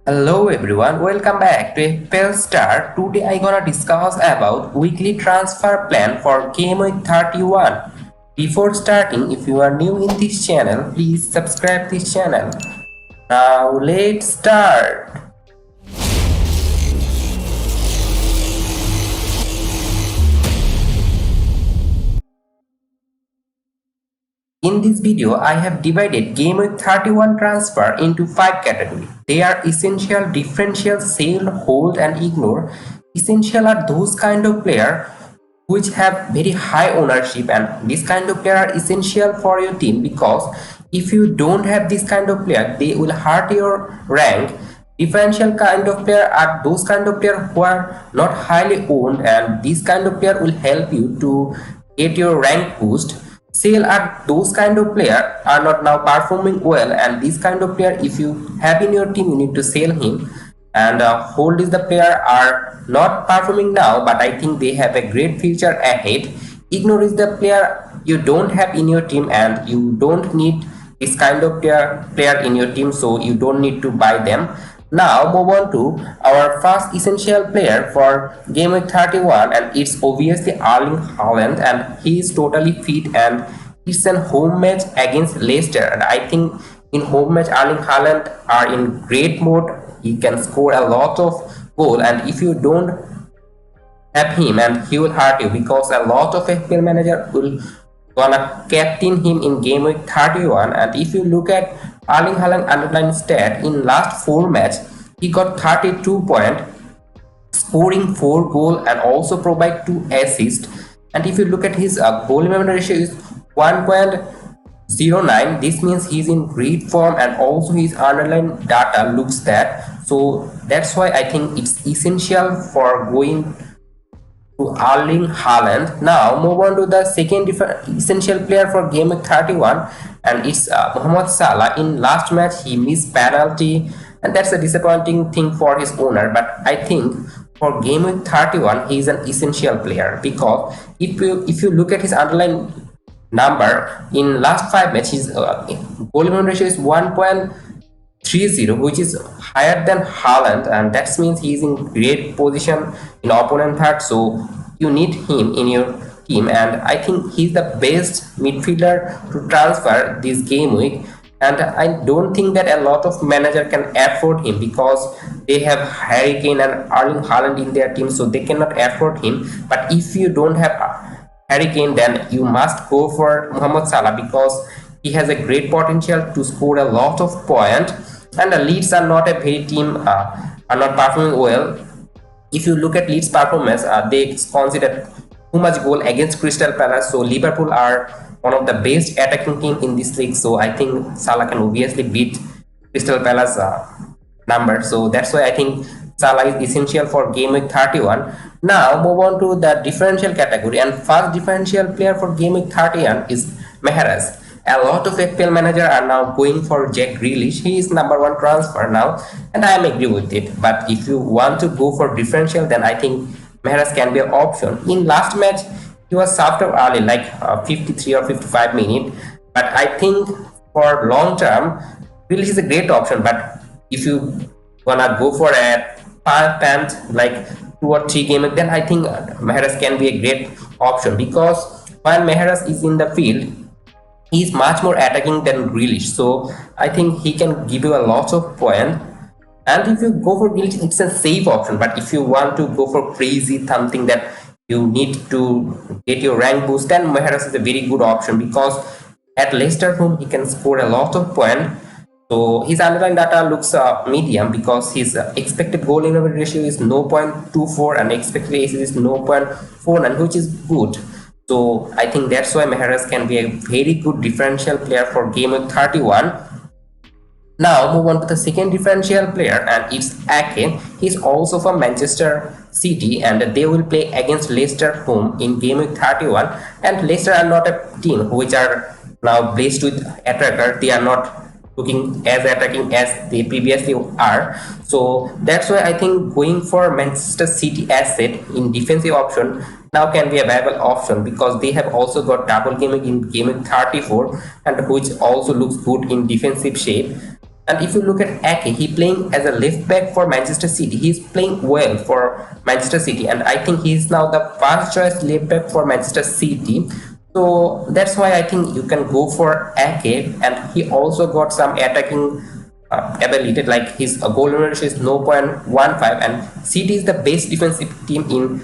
Hello everyone, welcome back to FPL STAR. Today I gonna discuss about weekly transfer plan for Game Week 31. Before starting, if you are new in this channel, please subscribe this channel. Now let's start. In this video, I have divided Game Week 31 transfer into 5 categories. They are essential, differential, sell, hold and ignore. Essential are those kind of player which have very high ownership, and this kind of player are essential for your team because if you don't have this kind of player, they will hurt your rank. Differential kind of player are those kind of player who are not highly owned, and this kind of player will help you to get your rank boost. Sell are those kind of player are not now performing well, and this kind of player if you have in your team you need to sell him. And hold is the player are not performing now, but I think they have a great future ahead. Ignore is the player you don't have in your team, and you don't need this kind of player in your team, so you don't need to buy them. Now move on to our first essential player for Game Week 31, and it's obviously Erling Haaland, and he is totally fit, and it's a home match against Leicester, and I think in home match Erling Haaland are in great mode. He can score a lot of goal, and if you don't have him, and he will hurt you because a lot of FPL manager will gonna captain him in Game Week 31. And if you look at Erling Haaland underlying stat in last 4 match, he got 32 points, scoring 4 goal and also provide 2 assists. And if you look at his goal involvement ratio is 1.09. This means he's in great form, and also his underlying data looks that. So that's why I think it's essential for going to Erling Haaland. Now move on to the second essential player for Game Week 31, and it's Mohamed Salah. In last match he missed penalty, and that's a disappointing thing for his owner, but I think for Game Week 31 he is an essential player because if you look at his underlying number in last 5 matches, goal involvement ratio is 1.30, which is higher than Haaland, and that means he is in great position in opponent third, so you need him in your team, and I think he's the best midfielder to transfer this game week. And I don't think that a lot of manager can afford him because they have Harry Kane and Erling Haaland in their team, so they cannot afford him. But if you don't have Harry Kane, then you must go for Mohamed Salah because he has a great potential to score a lot of points. And the Leeds are not a very team, are not performing well. If you look at Leeds performance, they conceded too much goal against Crystal Palace, so Liverpool are one of the best attacking team in this league, so I think Salah can obviously beat Crystal Palace number, so that's why I think Salah is essential for Game Week 31. Now move on to the differential category, and first differential player for Game Week 31 is Mahrez. A lot of FPL manager are now going for Jack Grealish. He is #1 transfer now, and I am agree with it. But if you want to go for differential, then I think Mahrez can be an option. In last match, he was subbed out early, like 53 or 55 minutes. But I think for long term, Grealish is a great option. But if you wanna go for a pant like 2 or 3 games, then I think Mahrez can be a great option because while Mahrez is in the field, he's much more attacking than Grealish, so I think he can give you a lot of points. And if you go for Grealish, it's a safe option. But if you want to go for crazy something that you need to get your rank boost, then Mahrez is a very good option because at Leicester home he can score a lot of points. So his underlying data looks medium because his expected goal involvement ratio is 0.24 and expected assist is 0.49, which is good. So I think that's why Mahrez can be a very good differential player for Game Week 31. Now move on to the second differential player, and it's Ake. He's also from Manchester City, and they will play against Leicester home in Game Week 31. And Leicester are not a team which are now blessed with attacker. They are not looking as attacking as they previously are, so that's why I think going for Manchester City asset in defensive option now can be a viable option because they have also got double gaming in Game Week 34, and which also looks good in defensive shape. And if you look at Ake, he playing as a left back for Manchester City. He's playing well for Manchester City, and I think he's now the first choice left back for Manchester City. So that's why I think you can go for Ake, and he also got some attacking ability, like his goal ratio is 0.15, and City is the best defensive team in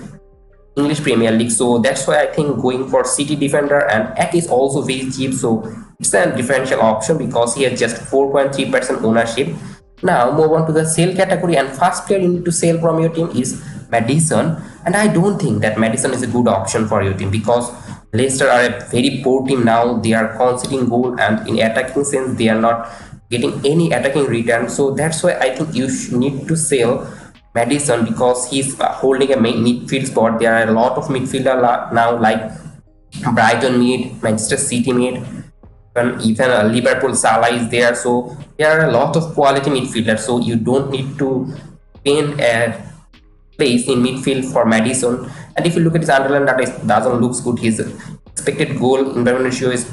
English Premier League. So that's why I think going for City defender, and Ek is also very cheap, so it's a differential option because he has just 4.3% ownership. Now move on to the sell category, and first player you need to sell from your team is Madison, and I don't think that Madison is a good option for your team because Leicester are a very poor team now. They are conceding goal, and in attacking sense they are not getting any attacking return. So that's why I think you need to sell Madison because he's holding a midfield spot. There are a lot of midfielders now, like Brighton mid, Manchester City mid, and even Liverpool Salah is there. So there are a lot of quality midfielders. So you don't need to spend a place in midfield for Madison. And if you look at his underlying data, it doesn't look good. His expected goal investment ratio is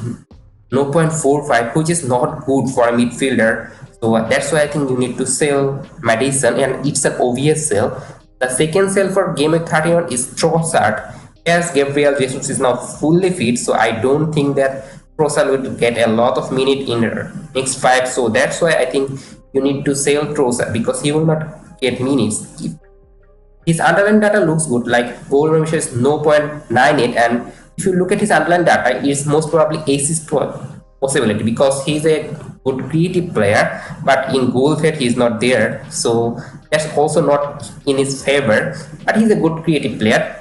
0.45, which is not good for a midfielder. So that's why I think you need to sell Madison, and it's an obvious sell. The second sell for Game Week 31 is Trossard, as Gabriel Jesus is now fully fit. So I don't think that Trossard will get a lot of minute in next 5. So that's why I think you need to sell Trossard because he will not get minutes. His underlying data looks good, like goal ratio is 0.98, and if you look at his underlying data, it's most probably assist possibility because he's a good creative player, but in goal threat he's not there, so that's also not in his favor. But he's a good creative player,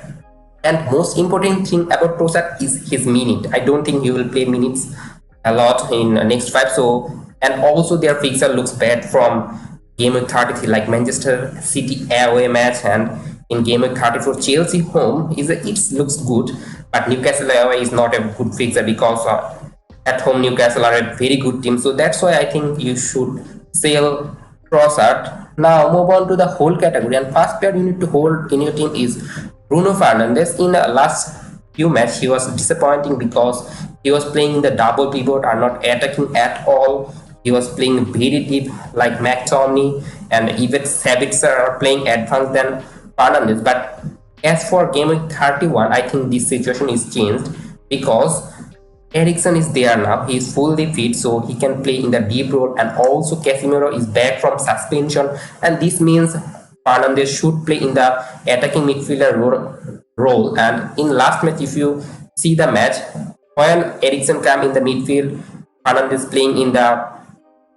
and most important thing about Trossard is his minute. I don't think he will play minutes a lot in next 5. So, and also their fixture looks bad from Game Week 33, like Manchester City away match, and in Game Week 34 Chelsea home it looks good, but Newcastle away is not a good fixture because at home Newcastle are a very good team. So that's why I think you should sell Trossard. Now move on to the hold category, and first player you need to hold in your team is Bruno Fernandes. In the last few matches he was disappointing because he was playing in the double pivot and not attacking at all. He was playing very deep, like McTominay and even Sabitzer are playing advanced than Fernandes. But as for Game Week 31, I think this situation is changed because Eriksen is there now. He is fully fit, so he can play in the deep role, and also Casemiro is back from suspension, and this means Fernandes should play in the attacking midfielder role. And in last match, if you see the match, when Eriksen came in the midfield, Fernandes playing in the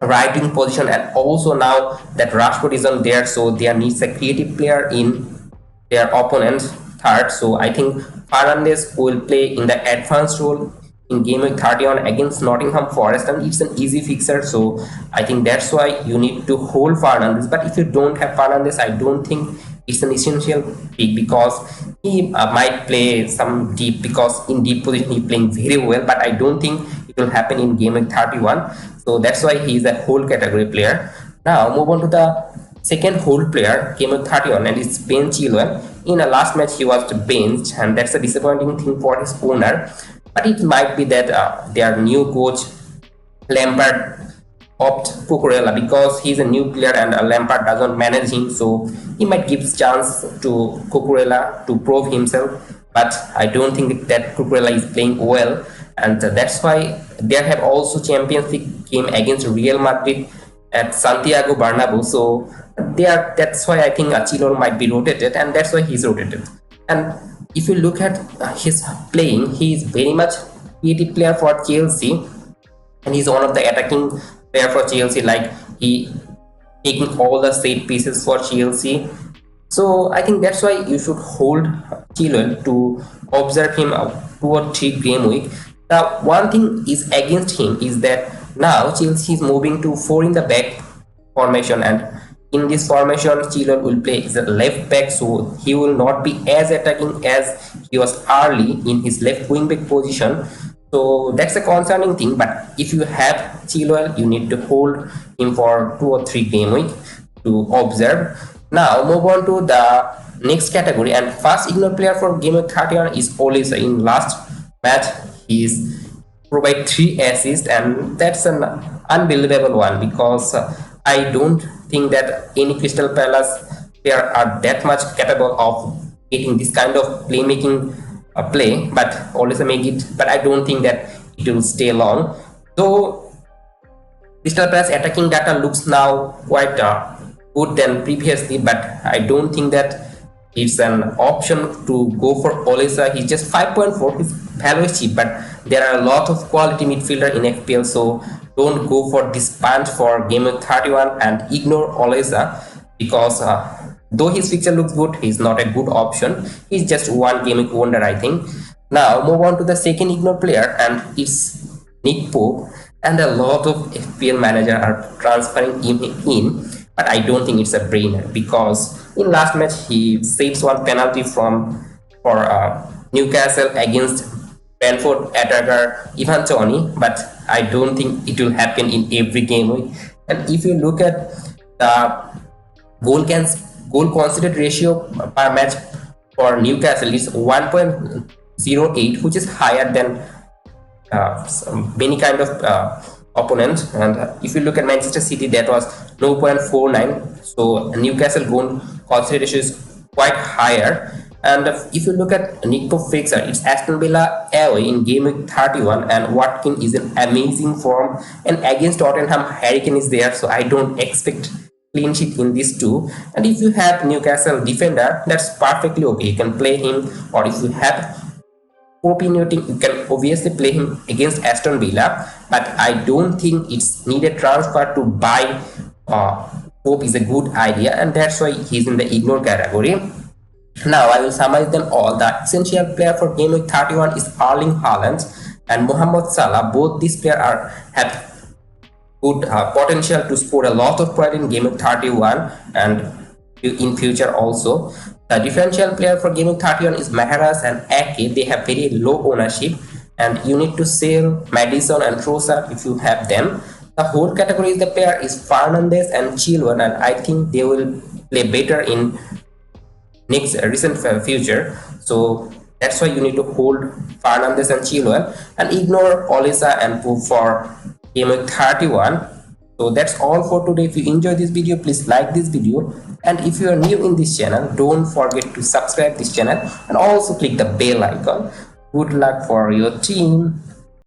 right wing position, and also now that Rashford isn't there, so there needs a creative player in their opponent's third. So I think Fernandes will play in the advanced role in Game Week 31 against Nottingham Forest, and it's an easy fixer. So I think that's why you need to hold Fernandes. But if you don't have Fernandes, I don't think it's an essential pick because he might play some deep, because in deep position he's playing very well, but I don't think it will happen in Game Week 31. So that's why he is a hold category player. Now move on to the second hold player, Game Week 31, and it's Ben Chilwell. In the last match he was benched, and that's a disappointing thing for his owner. But it might be that their new coach Lampard opt Cucurella because he's a new player and Lampard doesn't manage him, so he might give chance to Cucurella to prove himself. But I don't think that Cucurella is playing well, and that's why they have also Champions League game against Real Madrid at Santiago Bernabeu. So that's why I think Chilwell might be rotated, and that's why he's rotated. And if you look at his playing, he is very much creative player for Chelsea, and he's one of the attacking player for Chelsea, like he taking all the set pieces for Chelsea. So I think that's why you should hold Chilwell to observe him 2 or 3 game week. The one thing is against him is that now Chelsea is moving to 4 in the back formation, and in this formation Chilwell will play as a left back, so he will not be as attacking as he was early in his left wing back position. So that's a concerning thing. But if you have Chilwell, you need to hold him for 2 or 3 game week to observe. Now move on to the next category, and first ignored player for Game Week 31 is Olise. In last match he is provide 3 assists, and that's an unbelievable one, because I don't think that any Crystal Palace player are that much capable of getting this kind of playmaking play, but always make it. But I don't think that it will stay long. Though Crystal Palace attacking data looks now quite good than previously, but I don't think that it's an option to go for Olisa. He's just 5.4. His value is cheap, but there are a lot of quality midfielder in FPL, so don't go for this punch for game week 31 and ignore Olisa, because though his fixture looks good, he's not a good option. He's just one game week wonder, I think. Now move on to the second ignore player, and it's Nick Pope, and a lot of FPL manager are transferring him in, but I don't think it's a brainer, because in last match he saves one penalty for Newcastle against Brentford attacker Ivan Toney, but I don't think it will happen in every game week. And if you look at the goal conceded ratio per match for Newcastle is 1.08, which is higher than many kind of opponents. And if you look at Manchester City, that was 0.49. So Newcastle goal conceded ratio is quite higher. And if you look at Nick Pope fixture, it's Aston Villa away in game week 31, and Watkins is in amazing form, and against Tottenham Harry Kane is there, so I don't expect clean sheet in these two. And if you have Newcastle defender, that's perfectly okay, you can play him. Or if you have opinionating, you can obviously play him against Aston Villa, but I don't think it's needed transfer to buy Pope is a good idea, and that's why he's in the ignore category. Now I will summarize them all. The essential player for game week 31 is Erling Haaland and Mohamed Salah. Both these players have good potential to score a lot of points in game week 31 and in future also. The differential player for game week 31 is Mahrez and Ake. They have very low ownership, and you need to sell Madison and Trossard if you have them. The whole category is the pair is Fernandes and Chilwell, and I think they will play better in next recent future. So that's why you need to hold Fernandes and Chilwell and ignore Olisa and Pope for game week 31. So that's all for today. If you enjoyed this video, please like this video, and if you are new in this channel, don't forget to subscribe this channel and also click the bell icon. Good luck for your team.